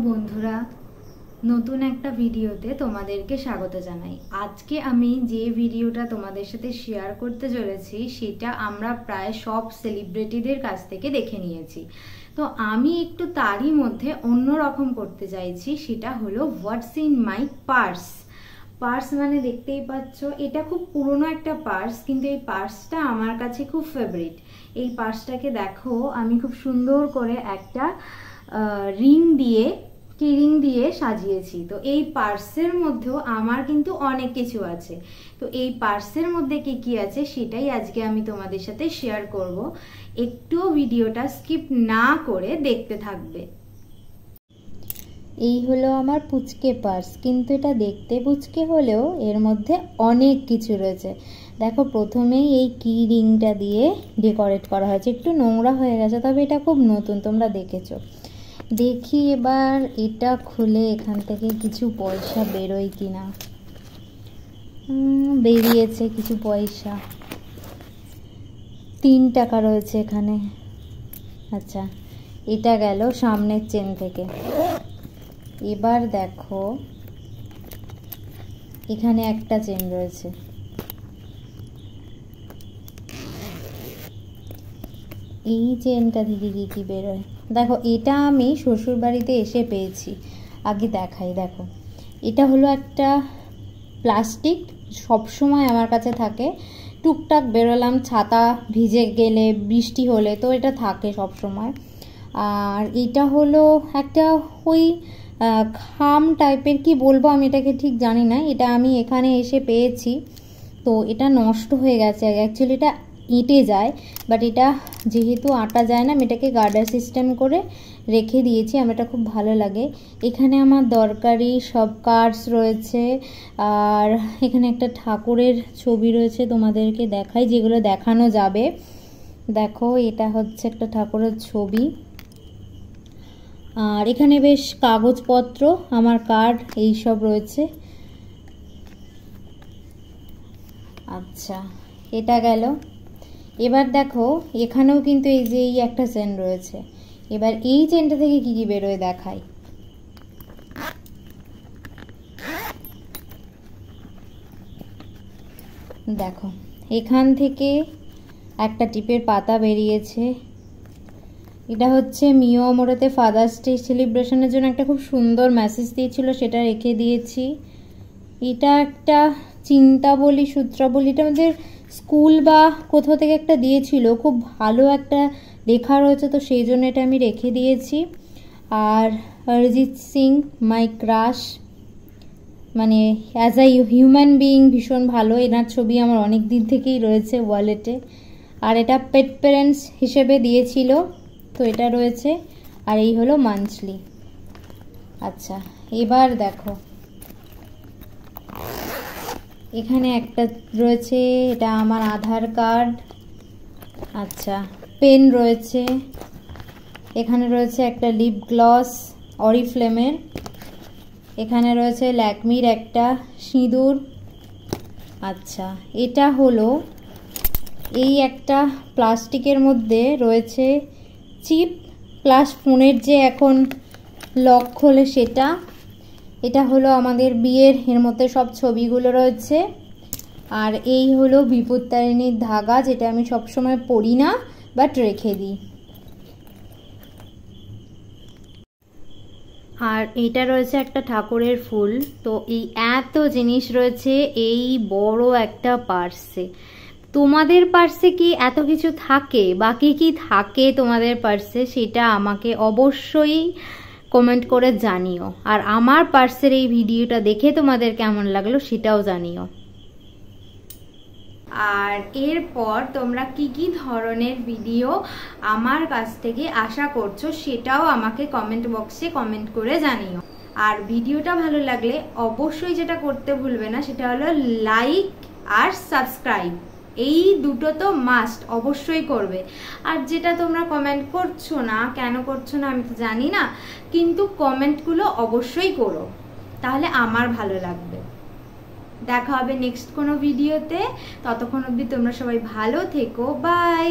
বন্ধুরা, নতুন একটা ভিডিওতে তোমাদেরকে স্বাগত জানাই। আজকে আমি যে ভিডিওটা তোমাদের সাথে শেয়ার করতে চলেছি সেটা আমরা প্রায় সব সেলিব্রিটিদের কাছ থেকে দেখে নিয়েছি। তো আমি একটু তারই মধ্যে অন্য রকম করতে চাইছি, সেটা হলো what's in my purse. Purse মানে দেখতেই পাচ্ছ, এটা খুব পুরনো একটা পার্স, কিন্তু এই পার্সটা আমার কাছে খুব ফেভারিট। এই পার্সটাকে দেখো, আমি খুব সুন্দর করে একটা রিং দিয়ে সাজিয়েছি। তো এই পার্সের মধ্যেও আমার কিন্তু অনেক কিছু আছে। তো এই পার্সের মধ্যে কি কি আছে সেটাই আজকে আমি তোমাদের সাথে শেয়ার করব। একটু ভিডিওটা স্কিপ না করে দেখতে থাকবে। এই হলো আমার পুচকে পার্স, কিন্তু এটা দেখতে পুচকে হলেও এর মধ্যে অনেক কিছু রয়েছে। দেখো, প্রথমেই এই কি রিংটা দিয়ে ডেকোরেট করা হয়েছে, একটু নোংরা হয়ে গেছে, তবে এটা খুব নতুন, তোমরা দেখেছো। দেখি এবার এটা খুলে এখান থেকে কিছু পয়সা বেরোয় কিনা। বেরিয়েছে কিছু পয়সা, 3 টাকা রয়েছে এখানে। আচ্ছা, এটা গেল সামনের চেন থেকে। এবার দেখো, এখানে একটা চেন রয়েছে। এই চেনটা থেকে কি কি বেরোয় দেখো। এটা আমি শ্বশুর বাড়িতে এসে পেয়েছি, আগে দেখাই। দেখো, এটা হলো একটা প্লাস্টিক, সবসময় আমার কাছে থাকে। টুকটাক বেরোলাম, ছাতা ভিজে গেলে, বৃষ্টি হলে তো এটা থাকে সব সময়। আর এটা হলো একটা ওই খাম টাইপের, কি বলবো আমি এটাকে ঠিক জানি না। এটা আমি এখানে এসে পেয়েছি, তো এটা নষ্ট হয়ে গেছে। অ্যাকচুয়ালি এটা এঁটে যায়, বাট এটা যেহেতু আটা যায় না, আমি এটাকে গার্ডার সিস্টেম করে রেখে দিয়েছি। আমার এটা খুব ভালো লাগে। এখানে আমার দরকারি সব কার্ডস রয়েছে, আর এখানে একটা ঠাকুরের ছবি রয়েছে, তোমাদেরকে দেখাই, যেগুলো দেখানো যাবে। দেখো, এটা হচ্ছে একটা ঠাকুরের ছবি। আর এখানে বেশ কাগজপত্র, আমার কার্ড, এই সব রয়েছে। আচ্ছা, এটা গেল। এবার দেখো, এখানেও কিন্তু এই যে এই একটা চেন রয়েছে। এবার এই চেনটা থেকে কি কি বেরোয় দেখাই। দেখো, এখান থেকে একটা টিপের পাতা বেরিয়েছে। এটা হচ্ছে মিও আমোরেতে ফাদার্স ডে সেলিব্রেশনের জন্য একটা খুব সুন্দর মেসেজ দিয়েছিল, সেটা রেখে দিয়েছি। এটা একটা চিন্তাবলী, সূত্রাবলী, এটা আমাদের স্কুল বা কোথাও থেকে একটা দিয়েছিল, খুব ভালো একটা লেখা রয়েছে, তো সেই জন্য এটা আমি রেখে দিয়েছি। আর অরিজিৎ সিং, মাই ক্রাশ, মানে অ্যাজ আ হিউম্যান বিইং ভীষণ ভালো। এনার ছবি আমার অনেক দিন থেকেই রয়েছে ওয়ালেটে। আর এটা পেট প্যারেন্টস হিসেবে দিয়েছিল, তো এটা রয়েছে। আর এই হলো মান্থলি। আচ্ছা, এবার দেখো, এখানে একটা রয়েছে, এটা আমার আধার কার্ড। আচ্ছা, পেন রয়েছে। এখানে রয়েছে একটা লিপ গ্লস অরিফ্লেমের। এখানে রয়েছে ল্যাকমির একটা সিঁদুর। আচ্ছা, এটা হলো এই একটা প্লাস্টিকের মধ্যে রয়েছে চিপ প্লাস ফোনের যে এখন লক খোলে সেটা। এটা হলো আমাদের বিয়ের, এর মধ্যে সব ছবিগুলো রয়েছে। আর এই হলো বিপত্তারিণীর ধাগা, যেটা আমি সবসময় পরি না, বাট রেখে দিই। আর এটা রয়েছে একটা ঠাকুরের ফুল। তো এই এত জিনিস রয়েছে এই বড় একটা পার্সে। তোমাদের পার্সে কি এত কিছু থাকে, বা কি কি থাকে তোমাদের পার্সে, সেটা আমাকে অবশ্যই কমেন্ট করে জানিও। আর আমার পার্সের এই ভিডিওটা দেখে তোমাদের কেমন লাগলো সেটাও জানিও। আর এরপর তোমরা কি কি ধরনের ভিডিও আমার কাছ থেকে আশা করছো সেটাও আমাকে কমেন্ট বক্সে কমেন্ট করে জানিও। আর ভিডিওটা ভালো লাগলে অবশ্যই যেটা করতে ভুলবে না, সেটা হলো লাইক আর সাবস্ক্রাইব। এই দুটো তো মাস্ট, অবশ্যই করবে। আর যেটা তোমরা কমেন্ট করছো না, কেন করছো না আমি তো জানি না, কিন্তু কমেন্টগুলো অবশ্যই করো, তাহলে আমার ভালো লাগবে। দেখা হবে নেক্সট কোনো ভিডিওতে। ততক্ষণ অবধি তোমরা সবাই ভালো থেকো। বাই।